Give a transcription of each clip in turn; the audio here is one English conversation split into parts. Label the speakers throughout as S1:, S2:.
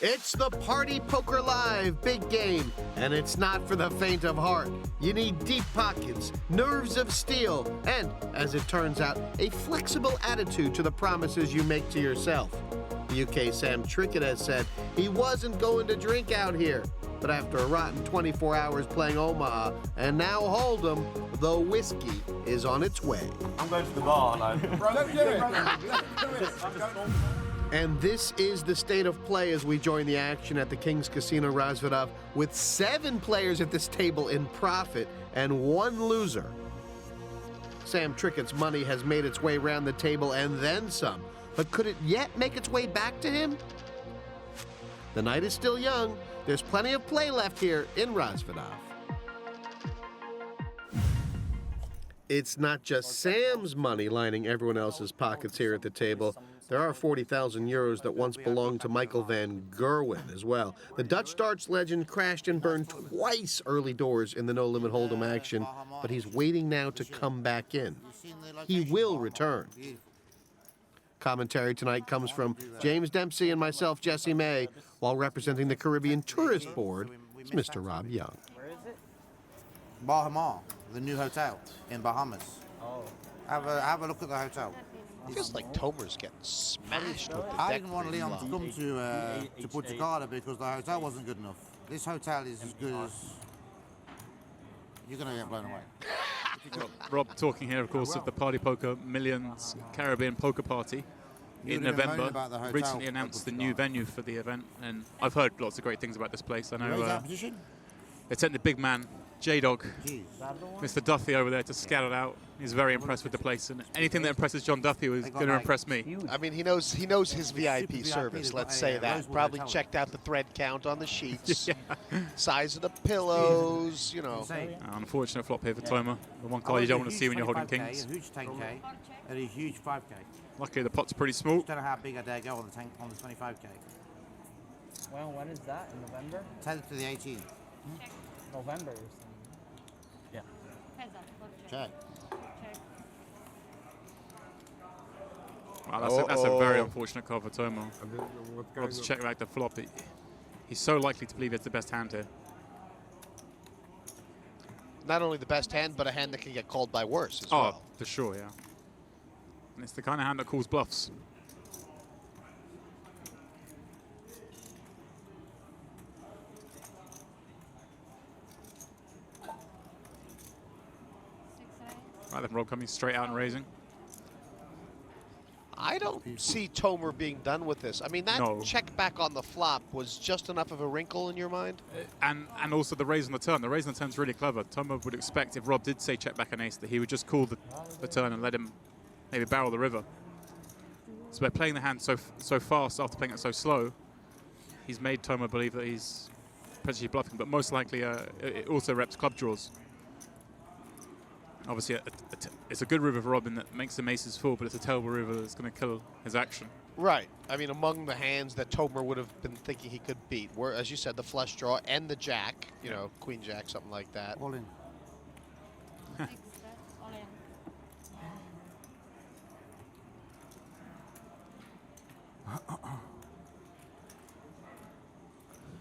S1: It's the Party Poker Live big game, and it's not for the faint of heart. You need deep pockets, nerves of steel, and, as it turns out, a flexible attitude to the promises you make to yourself. The UK Sam Trickett has said he wasn't going to drink out here, but after a rotten 24 hours playing Omaha and now Hold'em, the whiskey is on its way.
S2: I'm going to the bar, like.
S3: Don't do it. Don't do it.
S1: And this is the state of play as we join the action at the King's Casino Razvedov with 7 players at this table in profit and 1 loser. Sam Trickett's money has made its way around the table and then some, but could it yet make its way back to him? The night is still young. There's plenty of play left here in Razvedov. It's not just Sam's money lining everyone else's pockets here at the table. There are 40,000 euros that once belonged to Michael van Gerwen as well. The Dutch darts legend crashed and burned twice early doors in the no-limit Hold'em action, but he's waiting now to come back in. He will return. Commentary tonight comes from James Dempsey and myself, Jesse May, while representing the Caribbean Tourist Board is Mr. Rob Yong.
S4: Where is it?
S5: Bahamar, the new hotel in Bahamas.
S4: Oh.
S5: Have a look at the hotel.
S6: It feels like Tomer's getting smashed with the
S5: I
S6: deck
S5: didn't want
S6: pretty
S5: Leon
S6: low.
S5: to come to Portugal because the hotel wasn't good enough. This hotel is as good as... You're going to get blown away.
S7: Rob talking here, of course, of the Party Poker Millions Caribbean Poker Party in November. Recently announced the new venue for the event, and I've heard lots of great things about this place. I know they sent the big man, J-Dog, Mr. Duffy over there to scout it out. He's very impressed with the place, and anything that impresses John Duffy was going to impress me.
S6: I mean, he knows his VIP service, let's say that. Probably checked out the thread count on the sheets, size of the pillows, you know.
S7: Unfortunate flop here for Tomer. The one card you don't want to see when you're holding kings.
S5: A huge 10K and a huge 5K.
S7: Luckily, the pot's pretty small.
S5: Don't know how big I dare go on the 25K.
S4: Well, when is that? In November?
S5: 10th to the 18th.
S4: November.
S5: Yeah. Check.
S7: Wow, that's a very unfortunate card for Tomer. Rob's check back the flop. He's so likely to believe it's the best hand here.
S6: Not only the best hand, but a hand that can get called by worse as well.
S7: Oh, for sure, yeah. And it's the kind of hand that calls bluffs. Right then, Rob coming straight out and raising.
S6: I don't see Tomer being done with this. I mean, that check back on the flop was just enough of a wrinkle in your mind?
S7: And also the raise on the turn. The raise on the turn's really clever. Tomer would expect if Rob did say check back an ace that he would just call the turn and let him maybe barrel the river. So by playing the hand so fast after playing it so slow, he's made Tomer believe that he's potentially bluffing, but most likely it also reps club draws. Obviously, it's a good river for Robin that makes the aces full, but it's a terrible river that's going to kill his action.
S6: Right. I mean, among the hands that Tomer would have been thinking he could beat were, as you said, the flush draw and the jack, you know, queen jack, something like that.
S5: All in.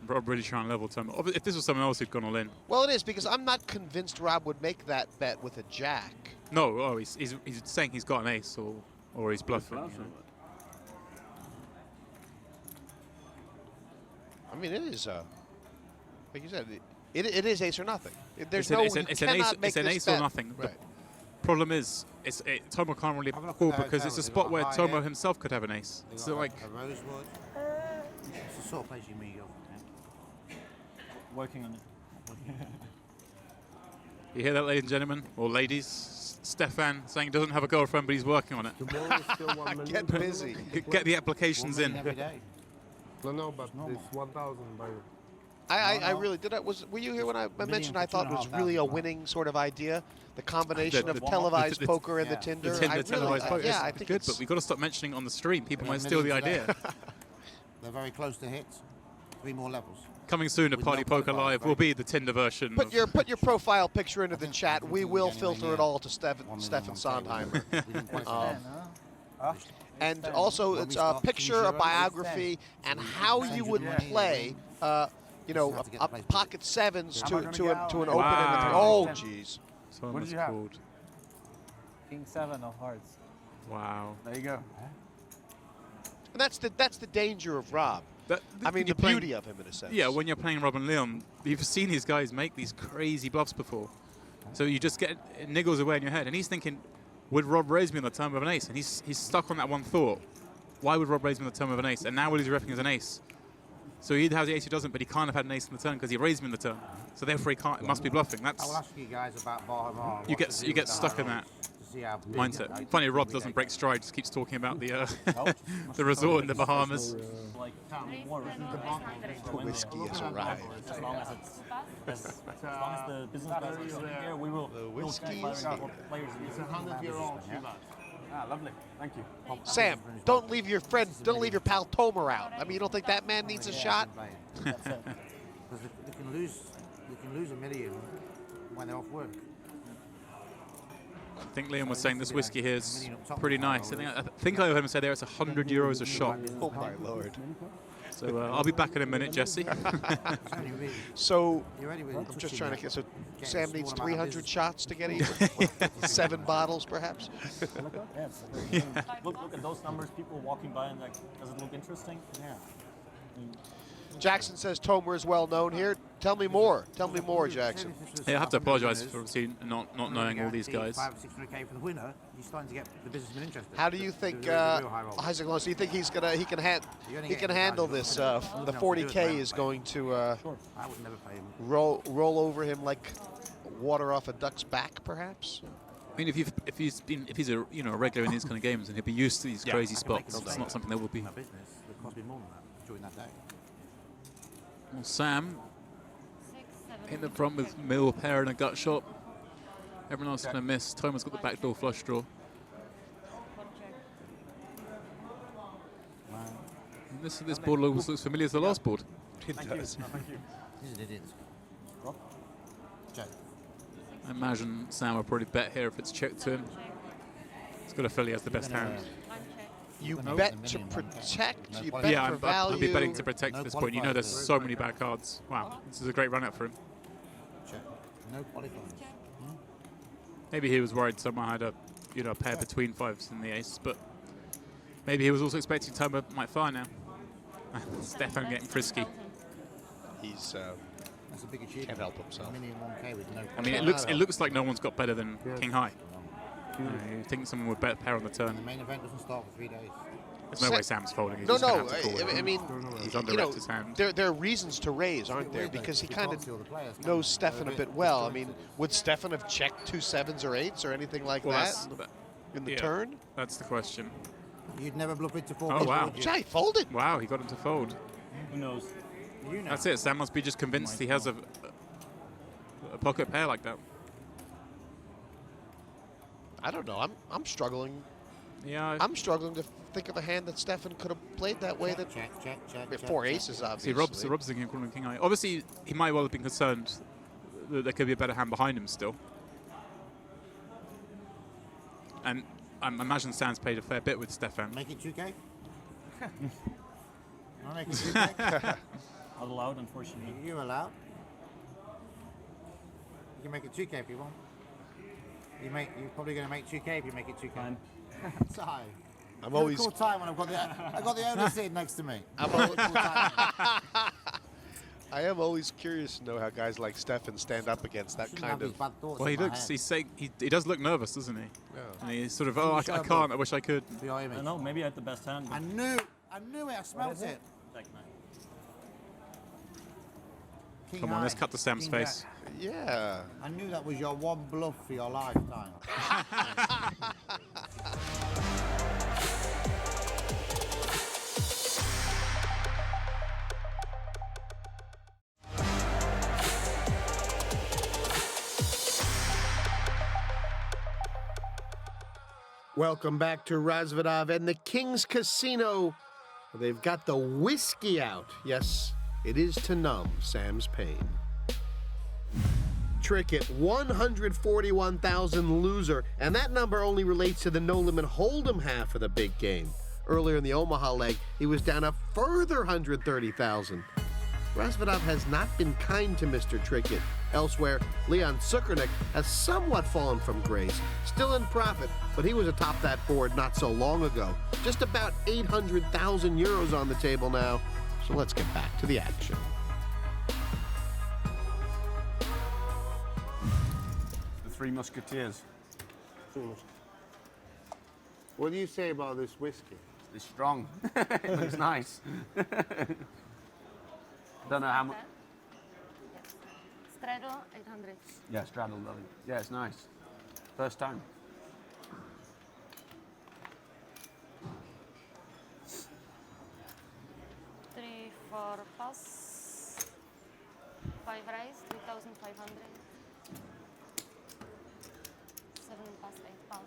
S7: Rob really trying to level Tomer. If this was someone else who'd gone all in.
S6: Well, it is, because I'm not convinced Rob would make that bet with a jack.
S7: No, he's saying he's got an ace or he's bluffing. You know.
S6: I mean, it is, like you said, it is ace or nothing. There's
S7: it's an ace or nothing.
S6: Right.
S7: The problem is, Tomer can't really call because it's a spot where Tomer himself could have an ace. It's like
S5: a rosewood. It's the sort of place you meet.
S2: Working on it.
S7: You hear that, ladies and gentlemen, or ladies? Steffen saying he doesn't have a girlfriend, but he's working on it.
S6: Get busy.
S7: Get the applications in.
S5: Every day.
S3: No, but it's 1,000 by.
S6: I really did. Were you here when I mentioned I thought it was really a winning sort of idea? The combination of televised poker and the Tinder.
S7: Televised poker.
S6: Yeah, I
S7: it's
S6: think
S7: good,
S6: it's
S7: but we've got to stop mentioning on the stream. People might steal the idea.
S5: They're very close to hits. 3 more levels.
S7: Coming soon to Party Poker Live will be the Tinder version.
S6: Put your profile picture into the chat. We will filter it all to Steffen Sontheimer. and also it's a picture, a biography, and how you would play, you know, a pocket sevens to an open.
S7: Wow.
S6: Oh, jeez.
S7: So
S2: What did
S7: almost
S2: you have?
S7: called.
S4: King 7 of hearts.
S7: Wow.
S2: There you go.
S6: And that's the danger of Rob. I mean, the beauty of him in a sense.
S7: Yeah, when you're playing Rob and Leon, you've seen these guys make these crazy bluffs before. So you just get it niggles away in your head, and he's thinking, would Rob raise me on the turn of an ace? And he's stuck on that one thought. Why would Rob raise me on the turn of an ace? And now he's ripping as an ace. So he either has the ace or doesn't, but he can't have had an ace on the turn because he raised me on the turn. So therefore he can't. It must be bluffing.
S5: I will
S7: That's
S5: ask you guys about Bahamas.
S7: you get stuck in that mindset. Funny, Rob doesn't break stride. Just keeps talking about the the resort in the Bahamas.
S8: Like more
S6: The whiskey has arrived.
S8: as long as the business guys are sitting here, we will.
S6: The
S8: we'll
S6: whiskey
S8: keep
S6: is
S8: our
S6: here.
S8: players.
S3: It's a 100-year-old Shiraz.
S2: Ah, lovely. Thank you.
S6: Sam, don't leave your pal Tomer out. I mean, you don't think that man needs a shot?
S5: Because they can lose $1 million when they're off work.
S7: I think Liam was saying this whiskey here is pretty nice. I think I heard him say there it's 100 euros a shot.
S6: Oh my lord.
S7: So I'll be back in a minute, Jesse.
S6: So I'm just trying to get. So Sam needs 300 shots to get even. 7 bottles, perhaps.
S8: Look at those numbers. People walking by and like, does it look interesting?
S5: Yeah.
S6: Jackson says Tomer is well known here. Tell me more. Tell me more, Jackson.
S7: Yeah, I have to apologise for obviously not knowing all these guys.
S5: 500-600K for the winner. You're starting to get the businessmen interested.
S6: How do you think Isaac Lawrence? Do you think he can handle this? The 40K is going to
S5: I would never pay him.
S6: roll over him like water off a duck's back, perhaps.
S7: I mean, if he's a a regular in these kind of games, and he'll be used to these crazy spots, it's not something that will be.
S5: My business, it cost me more than that during that day.
S7: Well, Sam in the front with middle pair and a gut shot. Everyone else is going to miss. Tomer's got the backdoor flush draw. And this board looks familiar as the last board.
S6: It does.
S5: This is idiots. Check.
S7: I imagine Sam will probably bet here if it's checked to him. He's got a feel he has the best hand.
S6: You bet to protect. You bet
S7: Yeah,
S6: for
S7: I'd
S6: value.
S7: be betting to protect at this point. You know there's so many bad cards. Wow, this is a great run out for him.
S5: Check. No qualifiers.
S7: Maybe he was worried someone had a pair between fives in the ace, but maybe he was also expecting Tomer might fire now. Steffen getting frisky.
S6: He's
S5: That's a big achievement.
S6: can't help himself.
S5: Minimum 1K with no
S7: I mean, it looks like no one's got better than King High. You think someone would bet pair on the turn?
S5: The main event doesn't start for 3 days.
S7: There's no way Sam's folding. He's
S6: No,
S7: just gonna
S6: no.
S7: have to call it.
S6: I mean,
S7: He's
S6: you
S7: under
S6: know,
S7: his hand.
S6: there are reasons to raise, aren't there? Because he kind of knows Steffen a bit well. I mean, would Steffen have checked 2 7s or 8s or anything like that in the turn?
S7: That's the question.
S5: You'd never bluff it to 4
S7: Oh, wow.
S5: would you?
S6: Yeah, he folded.
S7: Wow, he got him to fold.
S8: Who knows?
S5: You know.
S7: That's it. Sam must be just convinced he has a pocket pair like that.
S6: I don't know. I'm struggling.
S7: Yeah.
S6: I'm struggling to think of a hand that Steffen could have played that way. That
S5: Check.
S6: with 4 aces,
S7: See,
S6: obviously.
S7: Rob's thinking calling King High. Obviously, he might well have been concerned that there could be a better hand behind him still. And I imagine Sam's played a fair bit with Steffen.
S5: Make it 2K? I'll make it 2K.
S8: Not allowed, unfortunately.
S5: You're allowed. You can make it 2K if you want. You're probably going to make 2K if you make it 2K.
S8: Fine.
S5: Time.
S6: I'm always.
S5: Cool time when I've got the owner sitting next to me.
S6: I am always curious to know how guys like Steffen stand up against that kind of.
S7: Well, he looks. He's saying he does look nervous, doesn't he?
S6: Yeah.
S7: And he's sort of, I can't. I wish I could.
S5: For your
S8: I
S5: image.
S8: don't know, maybe I had the best hand.
S5: I knew it. I smelled it. King
S7: Come on, let's
S5: high.
S7: cut to Sam's
S5: King
S7: face.
S6: Yeah.
S5: I knew that was your one bluff for your lifetime.
S1: Welcome back to Razvedov and the King's Casino. They've got the whiskey out. Yes, it is to numb Sam's pain. Trickett, 141,000 loser, and that number only relates to the no-limit hold'em half of the big game. Earlier in the Omaha leg, he was down a further 130,000. Razvedov has not been kind to Mr. Trickett. Elsewhere, Leon Sukernik has somewhat fallen from grace. Still in profit, but he was atop that board not so long ago. Just about 800,000 euros on the table now. So let's get back to the action.
S2: The Three Musketeers.
S3: What do you say about this whiskey?
S2: It's strong. It looks nice. Don't know how much.
S9: Straddle 800.
S2: Yeah, straddle, lovely. Yeah, it's nice. First time.
S9: Three, four pass. 5 raise, 2,500. 7 pass, 8 pass.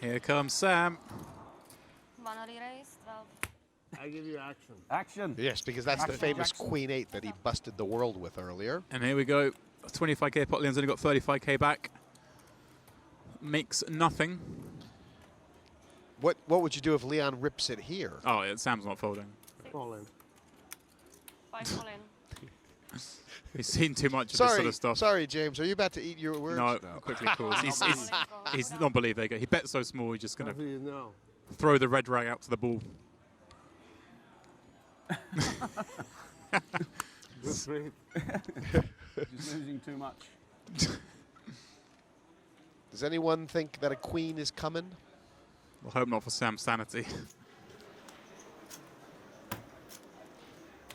S7: Here comes Sam.
S9: One raise, 12.
S3: I give you action.
S2: Action.
S6: Yes, because that's the
S2: Action
S6: famous
S2: Jackson.
S6: Queen 8 that he busted the world with earlier.
S7: And here we go. 25k pot. Leon's only got 35k back. Makes nothing.
S6: What would you do if Leon rips it here?
S7: Oh, yeah, Sam's not folding.
S3: All in.
S9: 5 all in.
S7: He's seen too much of this sort of stuff.
S6: Sorry, James. Are you about to eat your words?
S7: No, quickly calls. He's not believe they go. He bet so small. He's just going
S3: How do
S7: to
S3: you know?
S7: throw the red rag out to the ball.
S3: Good breed.
S2: Just losing too much.
S6: Does anyone think that a queen is coming?
S7: I hope not for Sam's sanity.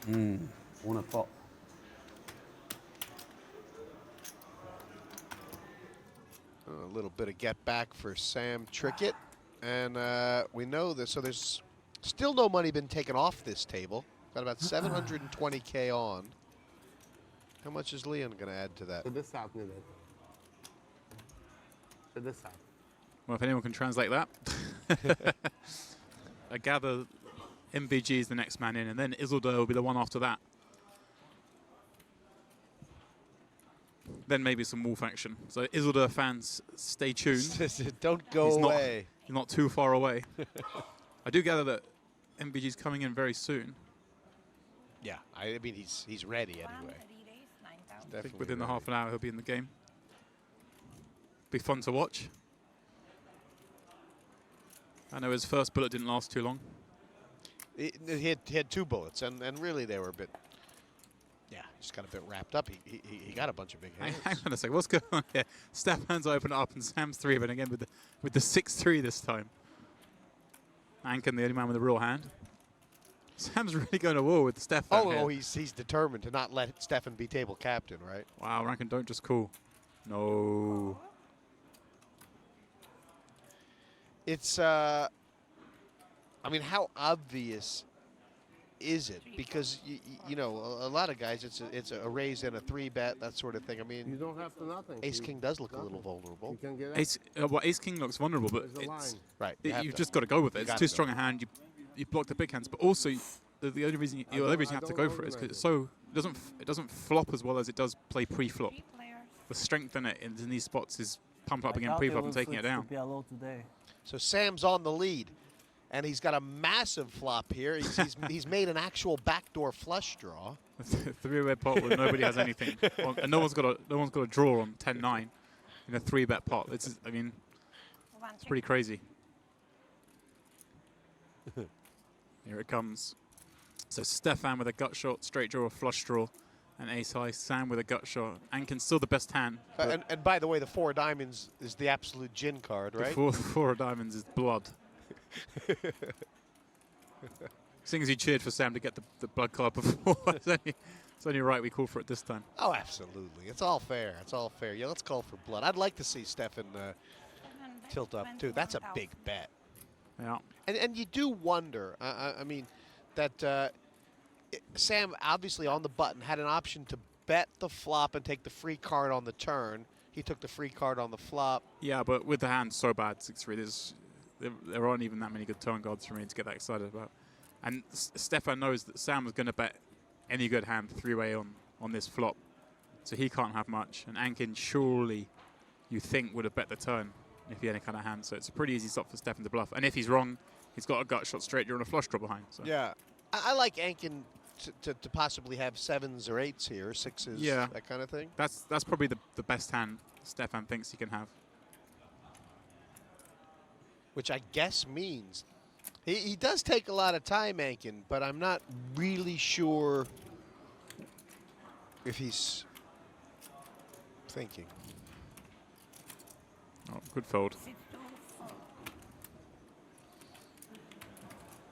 S2: One a pot.
S6: A little bit of get back for Sam Trickett. And we know this, so there's still no money been taken off this table. Got about 720k on. How much is Leon going to add to that?
S3: So this out, Nidit. So this out.
S7: Well, if anyone can translate that. I gather MVG is the next man in, and then Isildur will be the one after that. Then maybe some Wolf action. So Isildur fans, stay tuned.
S6: Don't go away.
S7: He's not too far away. I do gather that MVG is coming in very soon.
S6: Yeah, I mean, he's ready anyway.
S7: I think within the half an hour he'll be in the game. Be fun to watch. I know his first bullet didn't last too long.
S6: He had 2 bullets, and really they were a bit, just got a bit wrapped up. He got a bunch of big hands.
S7: Hang on a sec, what's going on here? Steffan's open up and Sam's 3, but again with the 6-3 this time. Anken, the only man with a real hand. Sam's really going to war with Steffen.
S6: Oh, he's determined to not let Steffen be table captain, right?
S7: Wow, Rankin, don't just call. No.
S6: It's, I mean, how obvious is it? Because, you know, a lot of guys, it's a raise and a 3-bet, that sort of thing. I mean,
S3: You don't have to nothing.
S6: Ace-King does look a little vulnerable.
S3: You can get
S7: Ace-King looks vulnerable, but
S3: There's a
S7: it's,
S3: line.
S6: Right.
S7: you've just got to go with it. It's
S6: gotta
S7: too
S6: go.
S7: strong a hand. You block the big hands, but also the only reason you have to go for it is because it doesn't flop as well as it does play pre-flop. The strength in it in these spots is pumping up against pre-flop and taking it down.
S6: So Sam's on the lead, and he's got a massive flop here. He's made an actual backdoor flush draw.
S7: 3-way pot where nobody has anything, and no one's got a draw on 10-9 in a 3-bet pot. I mean, it's pretty crazy. Here it comes. So Steffen with a gut shot, straight draw, flush draw, and ace high. Sam with a gut shot. Anken's still the best hand.
S6: And by the way, the 4 of diamonds is the absolute gin card, right?
S7: The 4 of diamonds is blood. Seeing as you cheered for Sam to get the blood card before, it's only right we call for it this time.
S6: Oh, absolutely. It's all fair. It's all fair. Yeah, let's call for blood. I'd like to see Steffen tilt up, too. That's a big bet.
S7: Yeah.
S6: And you do wonder, I mean, that Sam, obviously on the button, had an option to bet the flop and take the free card on the turn. He took the free card on the flop.
S7: Yeah, but with the hand so bad, 6-3, there aren't even that many good turn cards for me to get that excited about. And Steffen knows that Sam was going to bet any good hand 3-way on this flop, so he can't have much. And Anken surely, you think, would have bet the turn. if he had any kind of hand. So it's a pretty easy stop for Steffen to bluff. And if he's wrong, he's got a gut shot straight during a flush draw behind. So.
S6: Yeah. I like Ankin to possibly have 7s or 8s here, 6s, that kind of thing.
S7: That's probably the best hand Steffen thinks he can have.
S6: Which I guess means he does take a lot of time, Ankin, but I'm not really sure if he's thinking.
S7: Oh, good fold.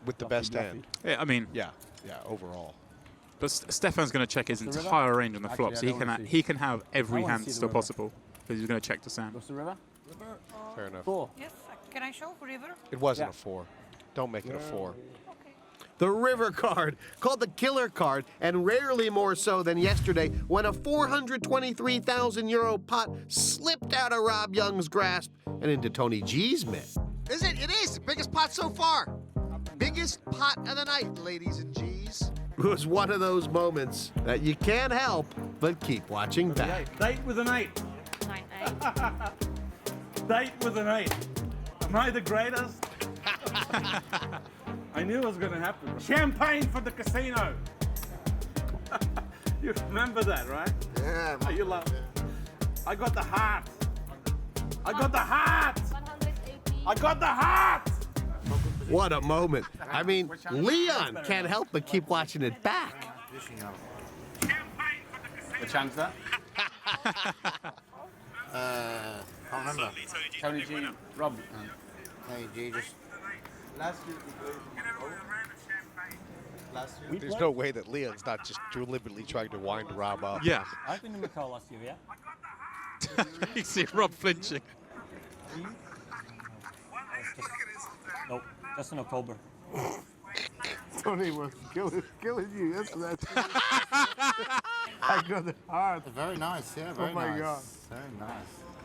S6: With the best hand.
S7: Yeah, I mean.
S6: Yeah, overall.
S7: But Steffen's going to check his entire range on the flop, so he can have every hand still possible, because he's going to check to Sam.
S2: What's the river?
S6: Fair enough.
S10: 4. Yes, can I show river?
S6: It wasn't a 4. Don't make it a 4.
S1: The river card, called the killer card, and rarely more so than yesterday when a 423,000 euro pot slipped out of Rob Yong's grasp and into Tony G's mitt.
S6: Is it? It is. The biggest pot so far. Biggest pot of the night, ladies and G's.
S1: It was one of those moments that you can't help but keep watching back.
S11: Date with an 8.
S9: 9-8.
S11: Date with an 8. Am I the greatest? I knew it was going to happen. Champagne for the casino. You remember that, right?
S3: Yeah.
S11: You love it. I got the heart. I got the heart.
S9: 180.
S11: I got the heart.
S1: What a moment. I mean, Leon can't help but keep watching it back.
S2: Which hand's that?
S5: Can't remember.
S2: Tony G. Rob.
S5: Hey, G, just...
S6: There's no way that Leon's not just deliberately trying to wind Rob up.
S7: Yeah.
S8: I've been in Macau last year, yeah?
S7: You see Rob flinching.
S8: Nope, just in October.
S3: Tony was killing you yesterday. I got the heart.
S5: Very nice, yeah, very
S3: Oh my
S5: nice.
S3: God.
S5: Very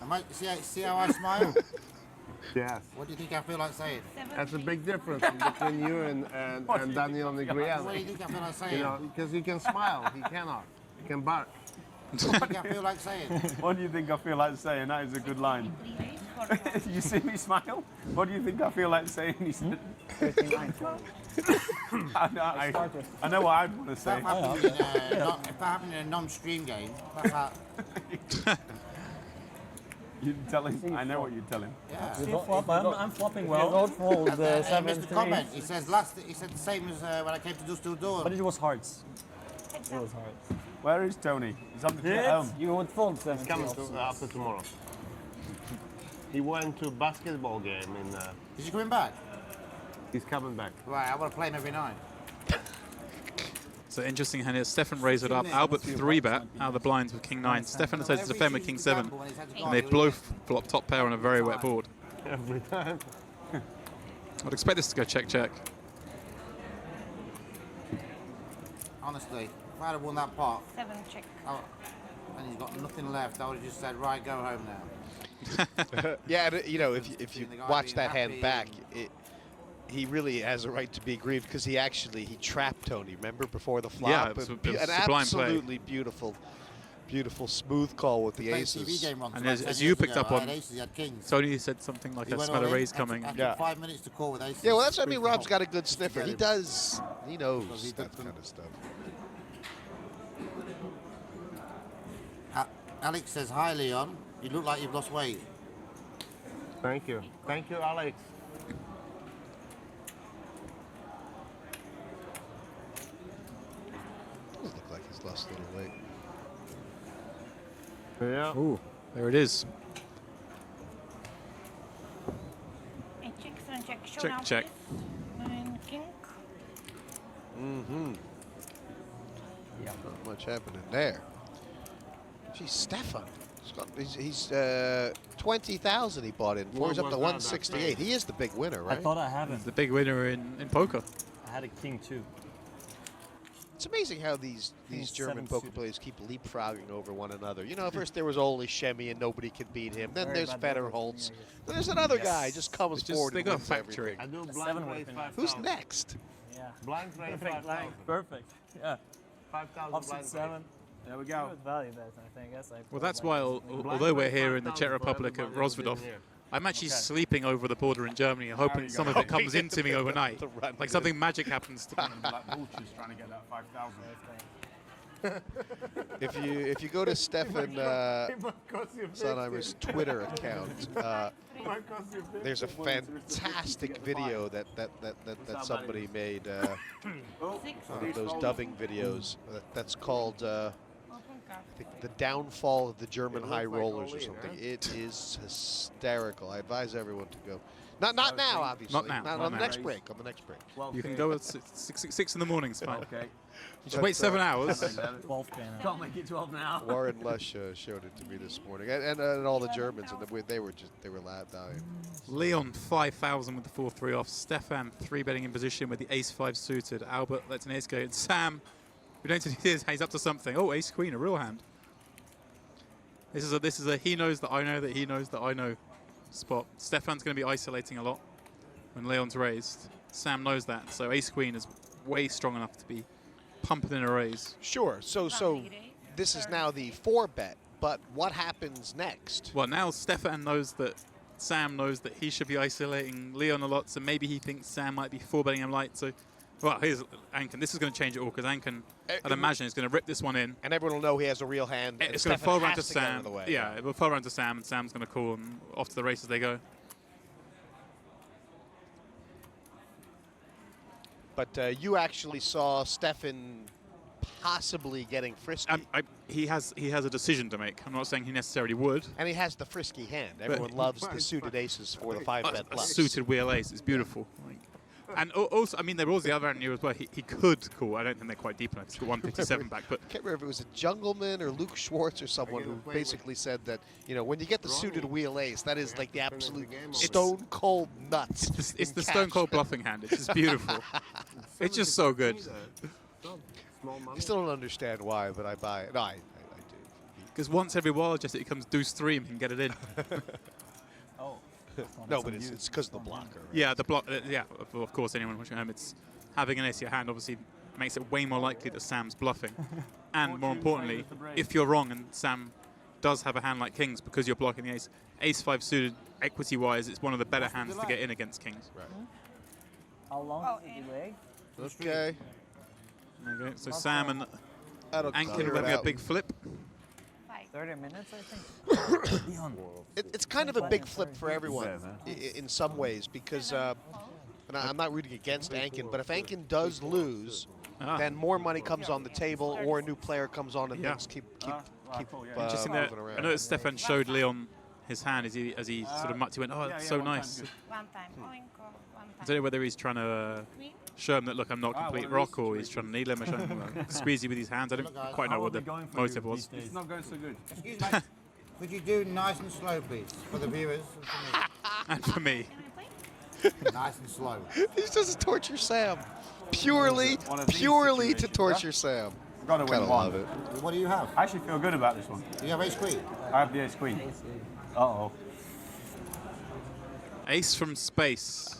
S5: nice. See how I smile?
S3: Yes.
S5: What do you think I feel like saying?
S3: That's a big difference between you and Daniel
S5: What do you
S3: Negriel.
S5: think I feel like saying?
S3: You know, because he can smile, he cannot. He can bark.
S5: What do you think I feel like saying?
S2: What do you think I feel like saying? That is a good line. You see me smile? What do you think I feel like saying? He said. I know what I'd want to say.
S5: If that happened in a non-stream game, that's how...
S2: You tell him. I know what you tell him.
S5: Yeah.
S8: I'm flopping well. Don't fold.
S5: He missed the comment. He says he said the same as when I came to Dusk Door.
S8: But it was hearts. It was hearts.
S2: Where is Tony? He's on the trip home.
S8: You won't fold 7.
S3: He's coming after tomorrow. He went to a basketball game in...
S5: Is he coming back?
S3: He's coming back.
S5: Right, I want to play him every night.
S7: So interesting hand here. Steffen raised it up. Albert 3-bet out of the blinds with King 9. Steffen decides to defend with King 7. And they both flop top pair on a very wet board.
S3: Every time.
S7: I'd expect this to go check-check.
S5: Honestly, if I'd have won that pot,
S9: 7 check.
S5: and he's got nothing left, I would have just said, right, go home now.
S6: Yeah, you know, if you watch that hand back, he really has a right to be aggrieved because he trapped Tony, remember, before the flop?
S7: Yeah, it was
S6: an absolutely beautiful smooth call with the aces.
S7: And as you picked up on, Tony said something like, I smell a raise coming.
S5: After 5 minutes to call with aces.
S6: Yeah, well, that's what I mean. Rob's got a good sniffer. He knows that kind of stuff.
S5: Alex says, hi, Leon. You look like you've lost weight.
S3: Thank you. Thank you, Alex.
S6: Does look like he's lost a little weight.
S3: Yeah.
S7: Ooh, there it is. Check, check.
S9: King.
S6: Mm-hmm. Yeah, not much happening there. Geez, Steffen. He's 20,000 he bought in for. He's up to 168. He is the big winner, right?
S8: I thought I had him.
S7: The big winner in poker.
S8: I had a King 2.
S6: It's amazing how these German poker players keep leapfrogging over one another. You know, first there was Ole Shemi and nobody could beat him. Then there's Federholz. Then there's another guy just comes forward and wins everything.
S3: I do blind raise 5,000.
S6: Who's next?
S8: Yeah.
S3: Blind raise 5,000.
S8: Perfect. Yeah.
S3: 5,000
S8: Opposite
S3: blind
S8: 7.
S2: There we go.
S4: Good value bet, I think.
S7: Well, that's why, although we're here in the Czech Republic at Rozvadov, I'm actually sleeping over the border in Germany, hoping some of it comes into me overnight. Like something magic happens to me.
S2: Like vultures trying to get that 5,000.
S6: If you go to Steffen Sontheimer's Twitter account, there's a fantastic video that somebody made, one of those dubbing videos that's called I think The Downfall of the German High Rollers or something. It is hysterical. I advise everyone to go. Not now, obviously.
S7: Not now.
S6: On the next break. On the next break.
S7: You can go at 6 in the morning, it's fine.
S2: Okay.
S7: You just wait 7 hours.
S8: 12
S2: Can't make it 12 now.
S6: Warren Lush showed it to me this morning, and all the Germans, and they were loud dying.
S7: Leon 5,000 with the 4-3 off. Stefan 3-betting in position with the ace-5 suited. Albert lets an ace go. And Sam, we don't see he's up to something. Oh, ace queen, a real hand. This is a he knows that I know that he knows that I know spot. Stefan's going to be isolating a lot when Leon's raised. Sam knows that, so ace queen is way strong enough to be pumping in a raise.
S6: Sure. So this is now the 4-bet, but what happens next?
S7: Well, now Stefan knows that Sam knows that he should be isolating Leon a lot, so maybe he thinks Sam might be 4-betting him light. So, well, here's Anken. This is going to change it all because Anken, I'd imagine, is going to rip this one in.
S6: And everyone will know he has a real hand.
S7: It's going to fall around to Sam. Yeah, it will fall around to Sam, and Sam's going to call, and off to the races they go.
S6: But you actually saw Steffen possibly getting frisky.
S7: He has a decision to make. I'm not saying he necessarily would.
S6: And he has the frisky hand. Everyone loves the suited aces for the 5-bet bluffs.
S7: Suited wheel ace is beautiful. And also, I mean, there was the other avenue as well. He could call. I don't think they're quite deep enough. He's got 157 back. But
S6: I can't remember if it was a Jungleman or Luke Schwartz or someone who basically said that, you know, when you get the suited wheel ace, that is like the absolute stone cold nuts.
S7: It's the stone cold bluffing hand. It's just beautiful. It's just so good.
S6: I still don't understand why, but I buy it. No, I do.
S7: Because once every while, just it becomes deuce 3 and he can get it in.
S6: No, but it's because of the blocker. Right?
S7: Yeah, the block. Yeah, of course. Anyone watching at home, it's having an ace in your hand obviously makes it way more likely that Sam's bluffing. And more importantly, if you're wrong and Sam does have a hand like kings because you're blocking the ace, ace-5 suited equity-wise, it's one of the better hands to get in against kings.
S6: Right.
S4: How long is the delay?
S6: Okay.
S7: There you go. So Sam and Anken
S6: clear
S7: having
S6: it
S7: a big flip.
S4: 30 minutes, I think.
S6: It's kind of a big flip for everyone in some ways because and I'm not rooting against Anken, but if Anken does lose, then more money comes on the table or a new player comes on and things keep
S7: Interesting that I noticed Stefan showed Leon his hand as he sort of mucked. He went, oh, that's so nice.
S10: One time.
S7: I don't know whether he's trying to show him that, look, I'm not complete rock, or he's trying to needle him, or trying to squeeze you with his hands. I don't quite know what the motive was.
S2: It's not going so good.
S5: Excuse me. Could you do nice and slow, please, for the viewers
S7: And for me.
S5: Nice and slow.
S6: He's just to torture Sam. Purely to torture Sam.
S2: Got to win one.
S6: Love it.
S5: What do you have?
S2: I actually feel good about this one.
S5: Do you have ace queen?
S2: I have the ace queen. Uh-oh.
S7: Ace from space.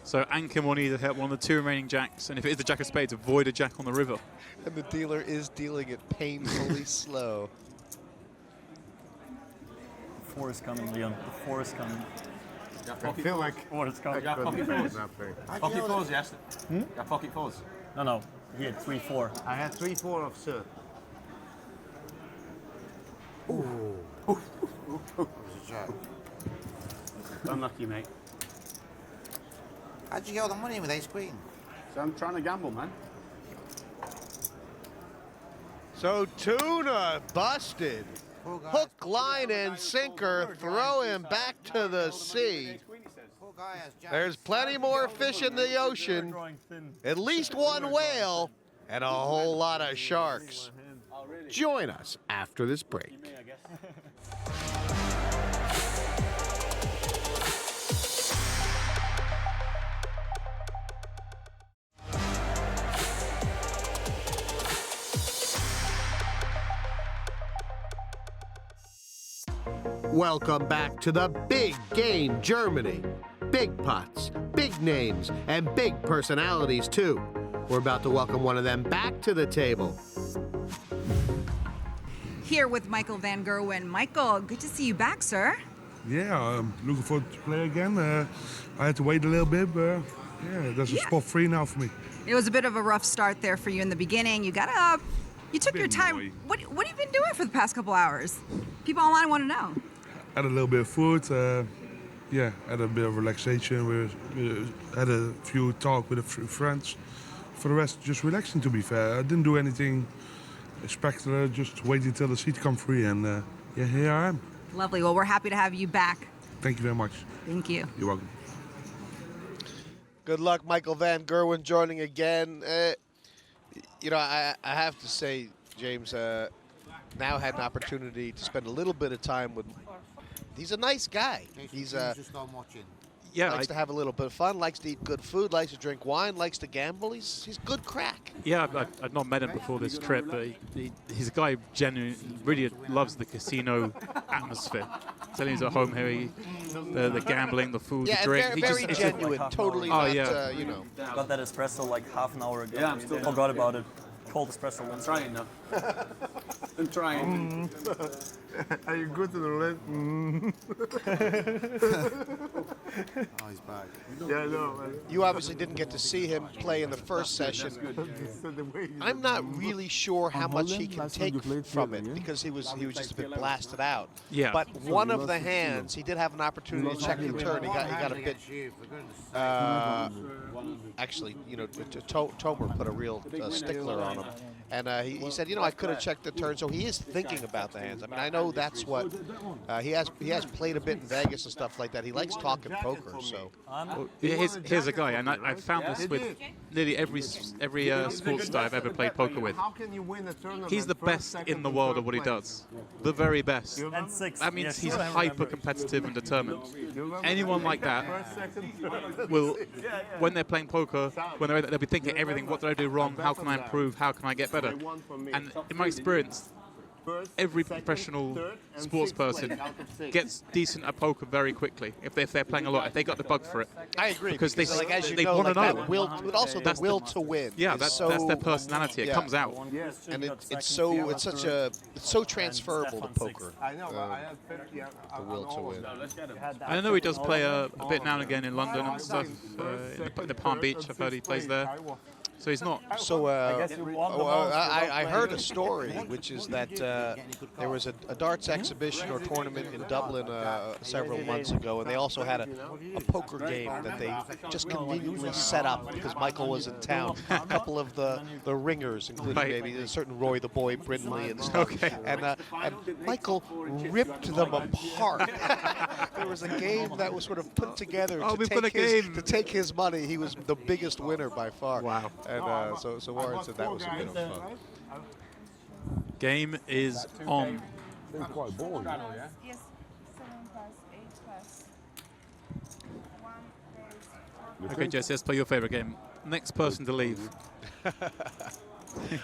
S7: So Anken will need to help one of the 2 remaining jacks, and if it is the jack of spades, avoid a jack on the river.
S6: And the dealer is dealing it painfully slow.
S8: The 4 is coming, Leon. The 4 is coming.
S11: I feel like
S8: 4 is coming.
S11: pocket fours.
S2: Pocket fours, yes. Yeah, pocket fours.
S8: No. He had 3-4.
S11: I had 3-4 of sir.
S5: Ooh. It was a joke.
S2: Unlucky, mate.
S5: How'd you get all the money with ace queen?
S2: So I'm trying to gamble, man.
S1: So Tuna busted. Hook, line, and sinker. Throw him back to the sea. There's plenty more fish in the ocean. At least one whale and a whole lot of sharks. Join us after this break. Welcome back to the Big Game Germany. Big pots, big names, and big personalities too. We're about to welcome one of them back to the table.
S12: Here with Michael van Gerwen. Michael, good to see you back, sir. Yeah, I'm looking forward to play again. I had to wait a little bit, but yeah, there's a spot free now for me.
S13: It was a bit of a rough start there for you in the beginning. You got up, you took your time. What have you been doing for the past couple hours? People online want to know.
S12: Had a little bit of food. Yeah, had a bit of relaxation. We had a few talk with a few friends. For the rest, just relaxing, to be fair. I didn't do anything spectacular, just waiting till the seat come free, and yeah, here I am.
S13: Lovely. Well, we're happy to have you back.
S12: Thank you very much.
S13: Thank you.
S12: You're welcome.
S6: Good luck, Michael van Gerwen, joining again. You know, I have to say, James, now had an opportunity to spend a little bit of time with. He's a nice guy. He's
S5: just on watching.
S6: Yeah, likes to have a little bit of fun, likes to eat good food, likes to drink wine, likes to gamble. He's good crack.
S7: Yeah, I've not met him before this trip, but he's a guy who genuinely really loves the casino atmosphere. Telling he's at home here, the gambling, the food, the drink.
S6: Yeah, very genuine, totally not, you know.
S8: Got that espresso like half an hour ago. Yeah, I'm still forgot about it. Cold espresso. I'm
S2: trying now. I'm trying. Are you good to the left?
S5: Oh, he's back.
S2: Yeah, no.
S6: You obviously didn't get to see him play in the first session. I'm not really sure how much he can take from it because he was just a bit blasted out.
S7: Yeah.
S6: But one of the hands, he did have an opportunity to check the turn. He got a bit. Actually, you know, Tomer put a real stickler on him, and he said, you know, I could have checked the turn. So he is thinking about the hands. I mean, I know that's what he has played a bit in Vegas and stuff like that. He likes talking poker. So
S7: well, here's a guy, and I found this with nearly every sports star I've ever played poker with. He's the best in the world at what he does, the very best. That means he's hyper competitive and determined. Anyone like that will, when they're playing poker, they'll be thinking everything. What did I do wrong? How can I improve? How can I get better? And in my experience, every professional sports person gets decent at poker very quickly if they're playing a lot. If they got the bug for it,
S6: I agree.
S7: Because they
S6: like, as you
S7: they
S6: know,
S7: want to
S6: like
S7: know.
S6: that will, but also the will to win.
S7: Yeah, that's their personality. It comes out.
S6: And it's so transferable to poker.
S3: I know.
S6: The will to win.
S7: I know he does play a bit now and again in London and stuff. In the Palm Beach, I've heard he plays there. So he's not.
S6: So I heard a story, which is that there was a darts exhibition or tournament in Dublin several months ago, and they also had a poker game that they just conveniently set up because Michael was in town. A couple of the ringers, including maybe a certain Roy the Boy Brindley and stuff.
S7: Okay.
S6: And Michael ripped them apart. There was a game that was sort of put together to take his money. He was the biggest winner by far.
S7: Wow.
S6: And so Warren said that was a bit of fun.
S7: Game is on.
S12: It's quite boring.
S9: Yes. 7 plus 8 plus 1.
S7: Okay, Jesse, let's play your favorite game. Next person to leave.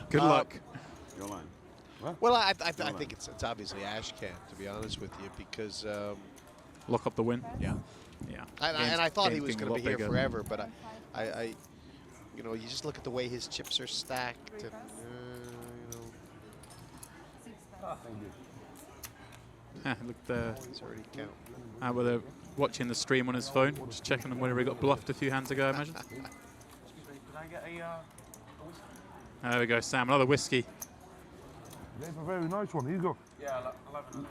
S7: Good luck.
S2: Your line.
S6: Well, I think it's obviously Ashcan, to be honest with you, because
S7: lock up the win.
S6: Yeah. And I thought he was going to be here forever, but I you know, you just look at the way his chips are stacked, and you know.
S7: Look there.
S6: He's already counting.
S7: Whether watching the stream on his phone, just checking on whether he got bluffed a few hands ago, I imagine. There we go, Sam. Another whiskey.
S12: They have a very nice one. Here you go.
S3: Yeah, I'll have another.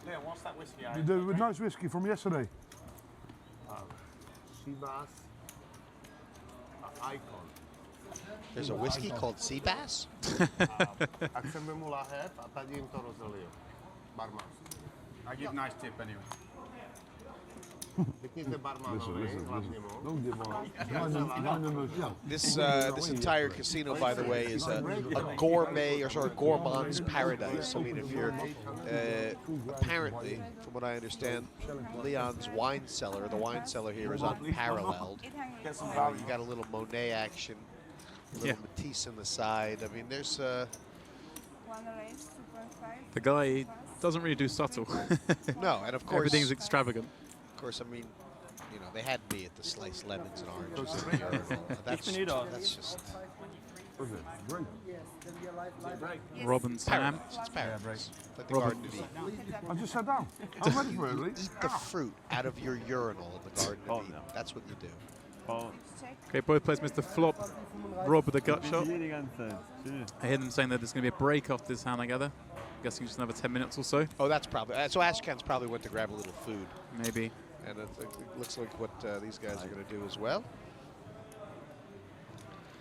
S3: Yeah, what's that whiskey?
S12: The nice whiskey from yesterday.
S3: Seabass. Icon.
S6: There's a whiskey called Sea Bass?
S3: Ak chceme mu lahev a tady jim to rozliju. Barman.
S2: I give nice tip anyway.
S6: This entire casino, by the way, is a gourmet or sort of gourmand's paradise. I mean, if you're apparently, from what I understand, Leon's wine cellar, the wine cellar here is unparalleled. You got a little Monet action, a little Matisse on the side. I mean, there's
S7: the guy doesn't really do subtle.
S6: No, and of course
S7: everything's extravagant.
S6: Of course, I mean, you know, they had me at the sliced lemons and oranges. That's just
S2: What's it? Break.
S7: Rob and Sam.
S6: It's paradise. Like the
S7: Robin.
S6: Garden of Eden.
S2: I just sat down. I'm ready for it, Lee.
S6: Eat the fruit out of your urinal in the Garden of Eden. That's what you do.
S7: Okay, both players missed the flop. Rob with a gut shot. I hear them saying that there's going to be a break after this hand together. I'm guessing just another 10 minutes or so.
S6: Oh, that's probably. So Ashkan's probably went to grab a little food.
S7: Maybe.
S6: And it looks like what these guys are going to do as well.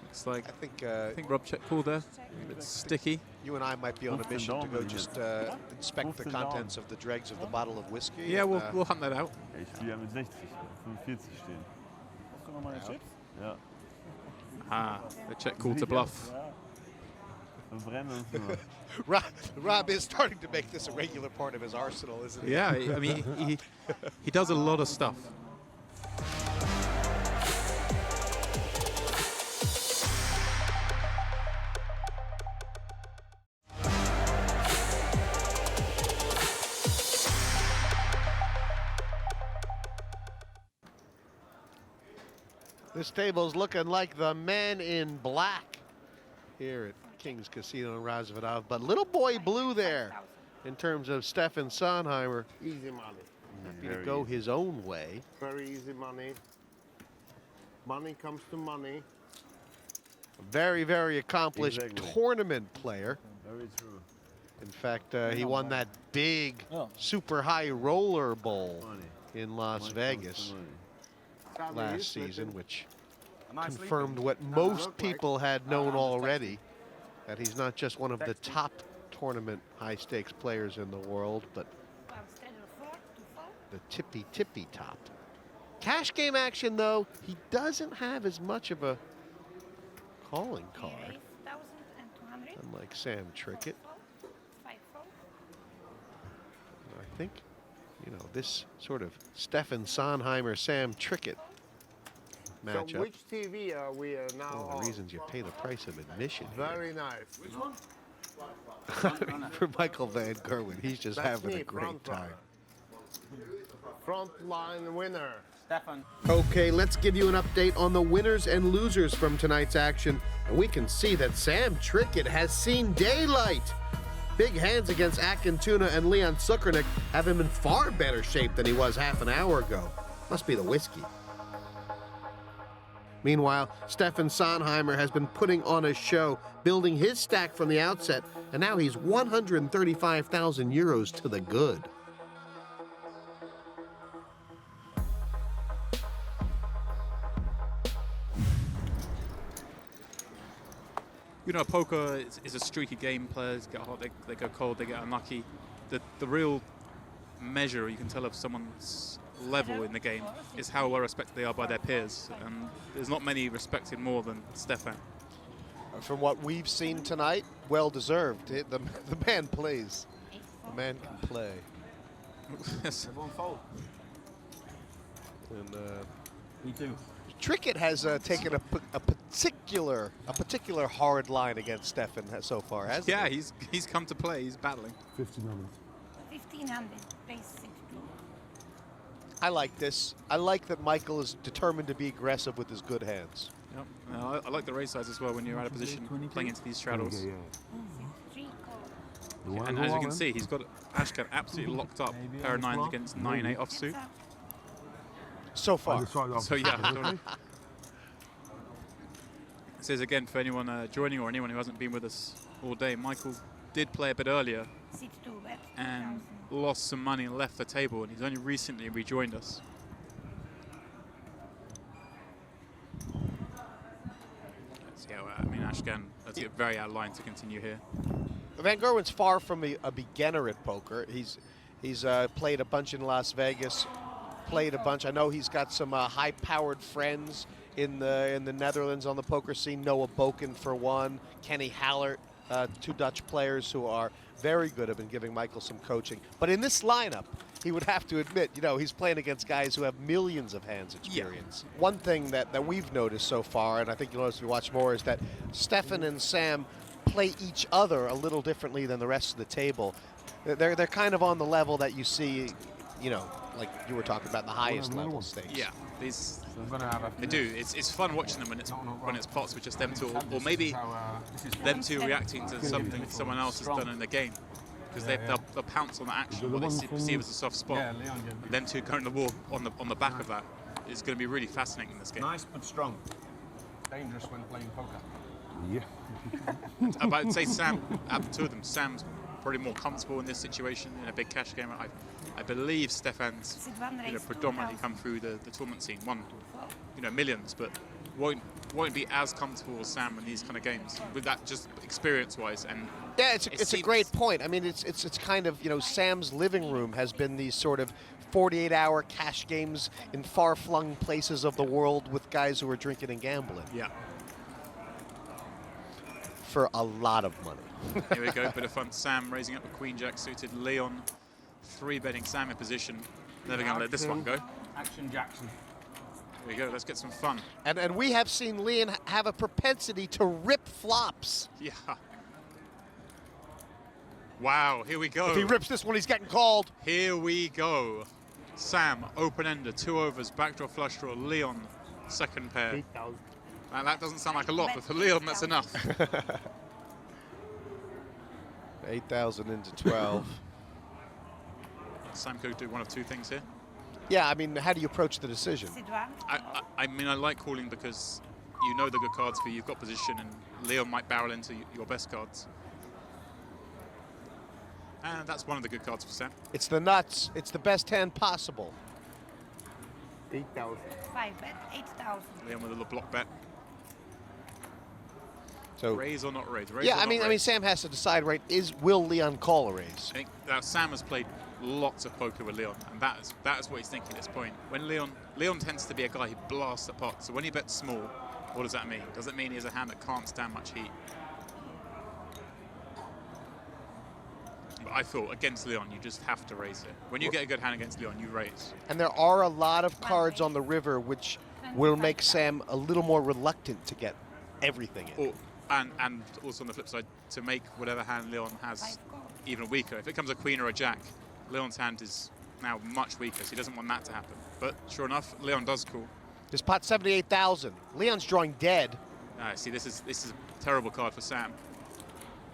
S7: Looks like I think Rob checked call there. A bit sticky.
S6: You and I might be on a mission to go just inspect the contents of the dregs of the bottle of whiskey.
S7: Yeah, we'll hunt that out.
S2: Ich spiele ja mit 60, 45 stehen.
S8: Hast du nochmal eine Chips?
S2: Ja.
S7: Ah, the check call to bluff.
S6: Rob is starting to make this a regular part of his arsenal, isn't he?
S7: Yeah, I mean, he does a lot of stuff.
S1: This table's looking like the men in black here at King's Casino in Razvedov, but little boy blue there in terms of Steffen Sontheimer.
S3: Easy money.
S1: Happy to go his own way.
S3: Very easy money. Money comes to money.
S1: A very, very accomplished tournament player.
S2: Very true.
S1: In fact, he won that big super high roller bowl in Las Vegas last season, which confirmed what most people had known already, that he's not just one of the top tournament high-stakes players in the world, but the tippy top. Cash game action, though, he doesn't have as much of a calling card, unlike Sam Trickett. I think, you know, this sort of Steffen Sontheimer, Sam Trickett matchup.
S3: So which TV are we now
S1: One of
S3: on?
S1: the reasons you pay the price of admission
S3: Very nice.
S1: Which one? For Michael Van Gerwen, he's just
S3: That's
S1: having
S3: me,
S1: a great time.
S3: Front line winner.
S4: Steffen.
S1: Okay, let's give you an update on the winners and losers from tonight's action. And we can see that Sam Trickett has seen daylight. Big hands against Akintuna and Leon Sukernick have him in far better shape than he was half an hour ago. Must be the whiskey. Meanwhile, Steffen Sontheimer has been putting on a show, building his stack from the outset, and now he's 135,000 euros to the good.
S7: You know, poker is a streaky game. Players get hot, they go cold, they get unlucky. The real measure you can tell of someone's level in the game is how well respected they are by their peers. And there's not many respected more than Steffen.
S6: From what we've seen tonight, well deserved. The man plays. The man can play.
S8: Everyone fold.
S6: And
S8: Me too.
S6: Trickett has taken a particular hard line against Steffen so far, hasn't he?
S7: Yeah, he's come to play. He's battling.
S2: 1500.
S10: 1500, base 16.
S6: I like this. I like that Michael is determined to be aggressive with his good hands.
S7: Yep. I like the raise size as well when you're out of position playing into these straddles. And as you can see, he's got Ashkan absolutely locked up. Pair of nines against 9-8 offsuit.
S6: So far.
S7: So yeah. This is again for anyone joining or anyone who hasn't been with us all day. Michael did play a bit earlier and lost some money and left the table, and he's only recently rejoined us. I mean, Ashkan, let's get very out of line to continue here.
S6: Van Gerwen's far from a beginner at poker. He's played a bunch in Las Vegas, played a bunch. I know he's got some high-powered friends in the Netherlands on the poker scene. Noah Boken for one, Kenny Hallert, two Dutch players who are very good, have been giving Michael some coaching. But in this lineup, he would have to admit, you know, he's playing against guys who have millions of hands experience. Yeah. One thing that we've noticed so far, and I think you'll notice if you watch more, is that Steffen and Sam play each other a little differently than the rest of the table. They're kind of on the level that you see, you know, like you were talking about, the highest level stakes.
S7: Yeah, these
S2: I'm gonna have a.
S7: They do. It's fun watching them when it's pots with just them two, or maybe them two reacting to something someone else has done in the game, because they'll pounce on the action, what they perceive as a soft spot.
S2: Yeah, Leon.
S7: And them two going to war on the back of that is going to be really fascinating in this game.
S2: Nice but strong. Dangerous when playing poker.
S3: Yeah.
S7: I'm about to say Sam, out of the two of them, Sam's probably more comfortable in this situation in a big cash game. I believe Steffan's predominantly come through the tournament scene, won millions, but won't be as comfortable as Sam in these kind of games with that just experience-wise. And
S6: yeah, it's a great point. I mean, it's kind of Sam's living room has been these sort of 48-hour cash games in far-flung places of the world with guys who are drinking and gambling.
S7: Yeah.
S6: For a lot of money.
S7: Here we go, bit of fun. Sam raising up a Queen Jack suited. Leon 3-betting Sam in position. Never going to let this one go.
S2: Action Jackson.
S7: There we go, let's get some fun.
S6: And we have seen Leon have a propensity to rip flops.
S7: Yeah. Wow, here we go.
S6: If he rips this one, he's getting called.
S7: Here we go. Sam, open-ender, 2 overs, backdoor flush draw. Leon, second pair.
S3: 8,000.
S7: And that doesn't sound like a lot, but for Leon, that's enough.
S6: 8,000 into 12.
S7: Sam could do one of two things here.
S6: Yeah, I mean, how do you approach the decision?
S7: I mean, I like calling because you know the good cards for you. You've got position, and Leon might barrel into your best cards. And that's one of the good cards for Sam.
S6: It's the nuts. It's the best hand possible.
S3: 8,000.
S10: 5-bet, 8,000.
S7: Leon with a little block bet.
S6: So
S7: raise or not raise?
S6: Yeah, I mean, Sam has to decide, right? Will Leon call a raise?
S7: I think Sam has played lots of poker with Leon, and that is what he's thinking at this point. When Leon tends to be a guy who blasts the pot. So when he bets small, what does that mean? Does it mean he has a hand that can't stand much heat? But I thought against Leon, you just have to raise it. When you get a good hand against Leon, you raise.
S6: And there are a lot of cards on the river which will make Sam a little more reluctant to get everything in.
S7: And also on the flip side, to make whatever hand Leon has even weaker. If it comes a queen or a jack, Leon's hand is now much weaker, so he doesn't want that to happen. But sure enough, Leon does call.
S6: This pot 78,000. Leon's drawing dead.
S7: See, this is a terrible card for Sam.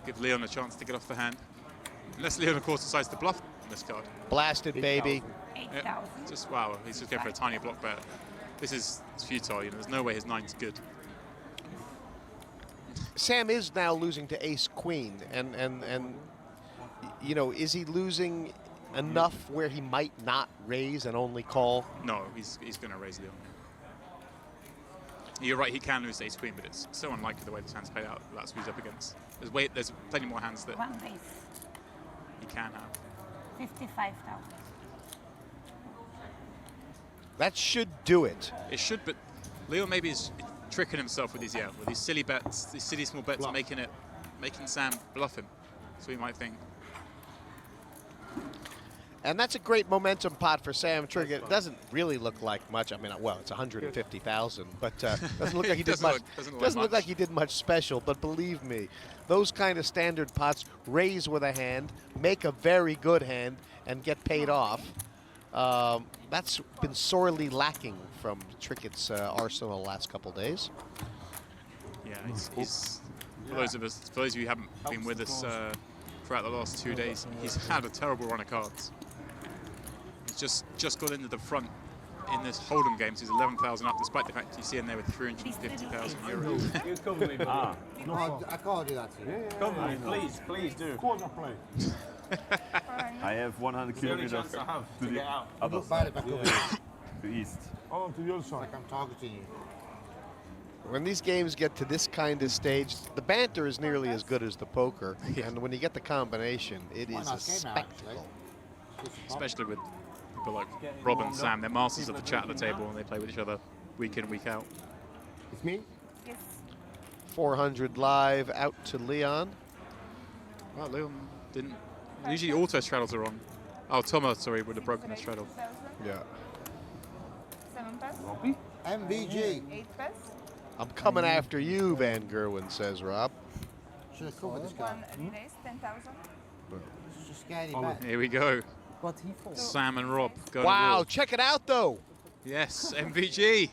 S7: Give Leon a chance to get off the hand. Unless Leon, of course, decides to bluff on this card.
S6: Blasted, baby.
S10: 8,000.
S7: Yeah, just wow, he's just going for a tiny block bet. This is futile. There's no way his nine's good.
S6: Sam is now losing to ace queen, and is he losing enough where he might not raise and only call?
S7: No, he's going to raise Leon. You're right, he can lose ace queen, but it's so unlikely the way this hand's played out. That's who he's up against. There's plenty more hands that
S10: One raise.
S7: he can have.
S10: 55,000.
S6: That should do it.
S7: It should, but Leon maybe is tricking himself with these silly bets, these silly small bets, making Sam bluff him. That's what he might think.
S6: And that's a great momentum pot for Sam Trickett. It doesn't really look like much. I mean, well, it's 150,000, but doesn't look like he did much. Doesn't look like he did much special. But believe me, those kind of standard pots raise with a hand, make a very good hand, and get paid off. That's been sorely lacking from Trickett's arsenal the last couple days.
S7: Yeah, he's for those of you who haven't been with us throughout the last 2 days, he's had a terrible run of cards. He's just got into the front in this Hold'em game, so he's 11,000 up, despite the fact you see him there with 350,000 euros.
S2: You cover me,
S5: No, I can't do that to you.
S2: Cover me, please do.
S3: Of course I play.
S11: I have 100 kilometers
S2: chance I have
S11: to
S2: to
S11: the
S2: get out.
S11: other
S5: Look bad
S11: side,
S5: if I cover you.
S11: to east.
S3: Oh, to the other side.
S5: Like I'm targeting you.
S6: When these games get to this kind of stage, the banter is nearly as good as the poker. And when you get the combination, it is a spectacle.
S7: Especially with people like Rob and Sam. They're masters of the chat at the table, and they play with each other week in, week out.
S3: It's me?
S10: Yes.
S6: 400 live out to Leon.
S7: Well, Leon didn't. Usually auto straddles are on. Oh, Thomas, sorry, would have broken the straddle.
S6: Yeah.
S9: 7 pass.
S5: MVG.
S9: 8 pass.
S6: I'm coming after you, Van Gerwen, says Rob.
S5: Should have covered this guy.
S9: 1 raise, 10,000.
S5: It's just scared him back.
S7: Here we go.
S4: But he falls.
S7: Sam and Rob going
S6: Wow,
S7: to war.
S6: check it out, though.
S7: Yes, MVG.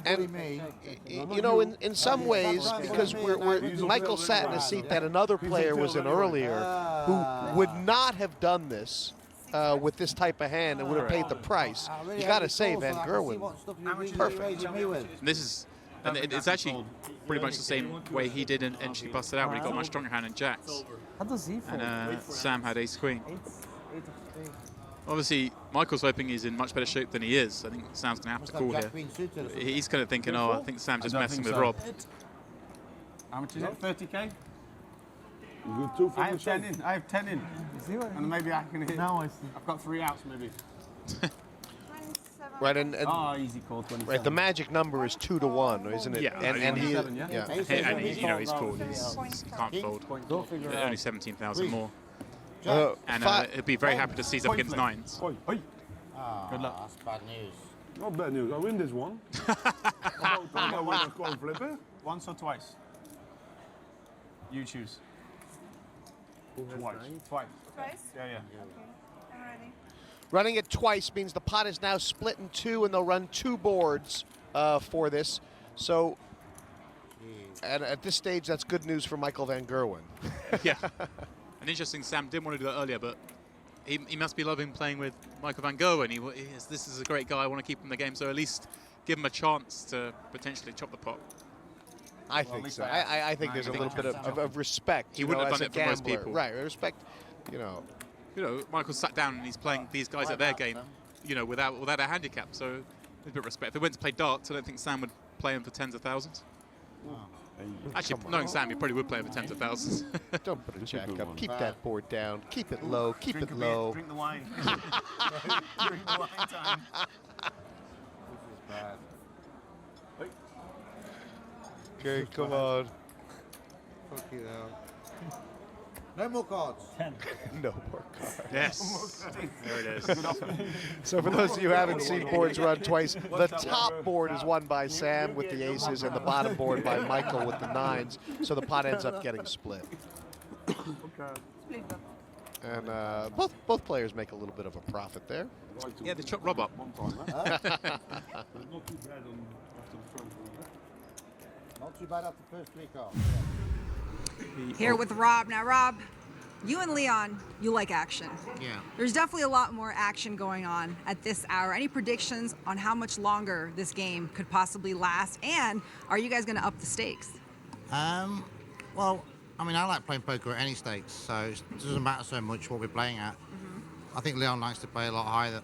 S6: And you know, in some ways, because Michael sat in a seat that another player was in earlier, who would not have done this with this type of hand and would have paid the price. You got to say, Van Gerwen, perfect.
S7: This is, and it's actually pretty much the same way he did and she busted out when he got my stronger hand in jacks.
S4: How does he fold?
S7: And Sam had ace queen.
S4: 8 of spades.
S7: Obviously, Michael's hoping he's in much better shape than he is. I think Sam's going to have to call here. He's kind of thinking, oh, I think Sam's just messing with Rob.
S2: How much is it? 30k?
S11: I have 10 in. I have 10 in.
S2: And maybe I can hit.
S4: Now I see.
S2: I've got 3 outs, maybe.
S6: Right, and
S2: easy call, 27.
S6: right, the magic number is 2 to 1, isn't it?
S7: Yeah,
S6: and he,
S7: yeah. And he, you know, he's called. He can't fold. Only 17,000 more. And he'd be very happy to seize up against nines.
S2: Good luck.
S5: That's bad news.
S12: Not bad news. I win this one.
S2: Once or twice? You choose. Twice.
S9: Twice?
S2: Yeah.
S9: Okay, I'm ready.
S6: running it twice means the pot is now split in 2, and they'll run 2 boards for this. So, and at this stage, that's good news for Michael Van Gerwen.
S7: Yeah. And interesting, Sam didn't want to do that earlier, but he must be loving playing with Michael Van Gerwen. This is a great guy. I want to keep him in the game, so at least give him a chance to potentially chop the pot.
S6: I think so. I think there's a little bit of respect.
S7: He wouldn't have done it for most people.
S6: Right, respect, you know.
S7: You know, Michael sat down and he's playing these guys at their game, you know, without a handicap. So there's a bit of respect. If they went to play darts, I don't think Sam would play him for tens of thousands. Actually, knowing Sam, he probably would play him for tens of thousands.
S6: Don't put a jack up. Keep that board down. Keep it low. Keep it low.
S2: Drink the wine. Drink the wine time.
S5: This is bad.
S6: Okay, come on.
S5: Fuck you now. No more cards.
S4: 10.
S6: No more cards.
S7: Yes. There it is.
S6: So for those of you who haven't seen boards run twice, the top board is won by Sam with the aces and the bottom board by Michael with the nines. So the pot ends up getting split. And both players make a little bit of a profit there.
S7: Yeah, they chop Rob up.
S5: Not too bad after the first 3 cards.
S13: Here with Rob. Now, Rob, you and Leon, you like action.
S5: Yeah.
S13: There's definitely a lot more action going on at this hour. Any predictions on how much longer this game could possibly last? And are you guys going to up the stakes?
S5: Well, I mean, I like playing poker at any stakes, so it doesn't matter so much what we're playing at. I think Leon likes to play a lot higher.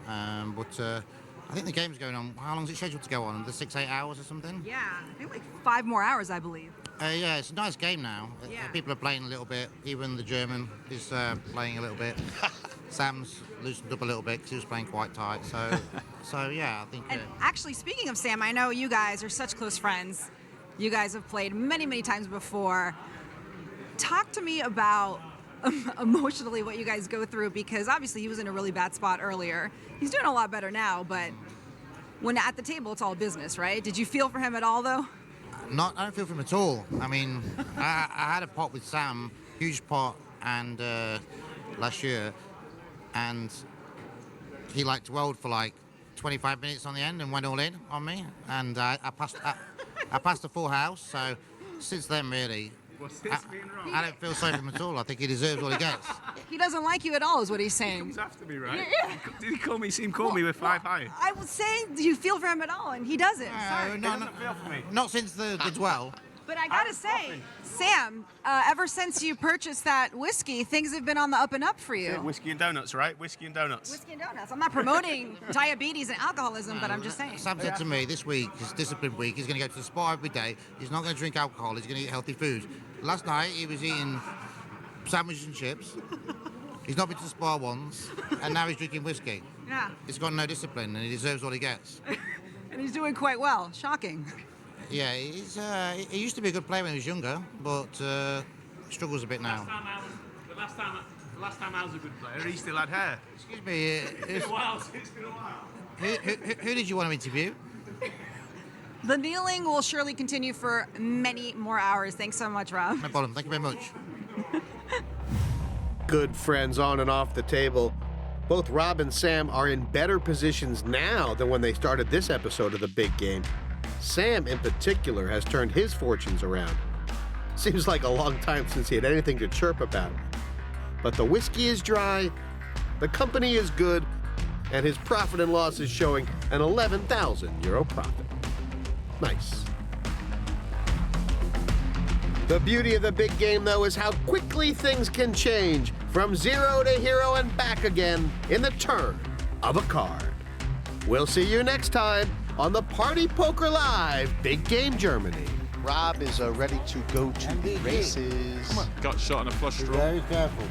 S5: But I think the game's going on. How long is it scheduled to go on? 6-8 hours or something?
S13: Yeah, I think like 5 more hours, I believe.
S5: Yeah, it's a nice game now.
S13: Yeah.
S5: People are playing a little bit. Even the German is playing a little bit. Sam's loosened up a little bit because he was playing quite tight. So yeah, I think.
S13: And actually, speaking of Sam, I know you guys are such close friends. You guys have played many, many times before. Talk to me about emotionally what you guys go through, because obviously he was in a really bad spot earlier. He's doing a lot better now, but when at the table, it's all business, right? Did you feel for him at all, though?
S5: I don't feel for him at all. I mean, I had a pot with Sam, huge pot, and last year, and he like dwelled for like 25 minutes on the end and went all in on me, and I passed a full house. So since then, really, I don't feel sorry for him at all. I think he deserves what he gets.
S13: He doesn't like you at all, is what he's saying.
S2: He comes after me, right?
S13: Yeah.
S2: Did he call me? See him call me with 5 high?
S13: I was saying, do you feel for him at all? And he doesn't. Sorry.
S2: He doesn't feel for me.
S5: Not since the dwell.
S13: But I gotta say, Sam, ever since you purchased that whiskey, things have been on the up and up for you.
S2: Whiskey and donuts, right? Whiskey and donuts.
S13: Whiskey and donuts. I'm not promoting diabetes and alcoholism, but I'm just saying.
S5: Sam said to me this week, his discipline week, he's going to go to the spa every day. He's not going to drink alcohol. He's going to eat healthy food. Last night, he was eating sandwiches and chips. He's not been to the spa once, and now he's drinking whiskey.
S13: Yeah.
S5: He's got no discipline, and he deserves what he gets.
S13: And he's doing quite well. Shocking.
S5: Yeah, he used to be a good player when he was younger, but struggles a bit now.
S2: The last time I was a good player, he still had hair.
S5: Excuse me.
S2: It's been a while.
S5: Who did you want to interview?
S13: The kneeling will surely continue for many more hours. Thanks so much, Rob.
S5: No problem. Thank you very much.
S1: Good friends on and off the table. Both Rob and Sam are in better positions now than when they started this episode of The Big Game. Sam, in particular, has turned his fortunes around. Seems like a long time since he had anything to chirp about. But the whiskey is dry, the company is good, and his profit and loss is showing an €11,000 profit. Nice. The beauty of The Big Game, though, is how quickly things can change from zero to hero and back again in the turn of a card. We'll see you next time on the Party Poker Live Big Game Germany.
S6: Rob is ready to go to the races.
S7: Got shot on a flush draw.
S14: Very careful.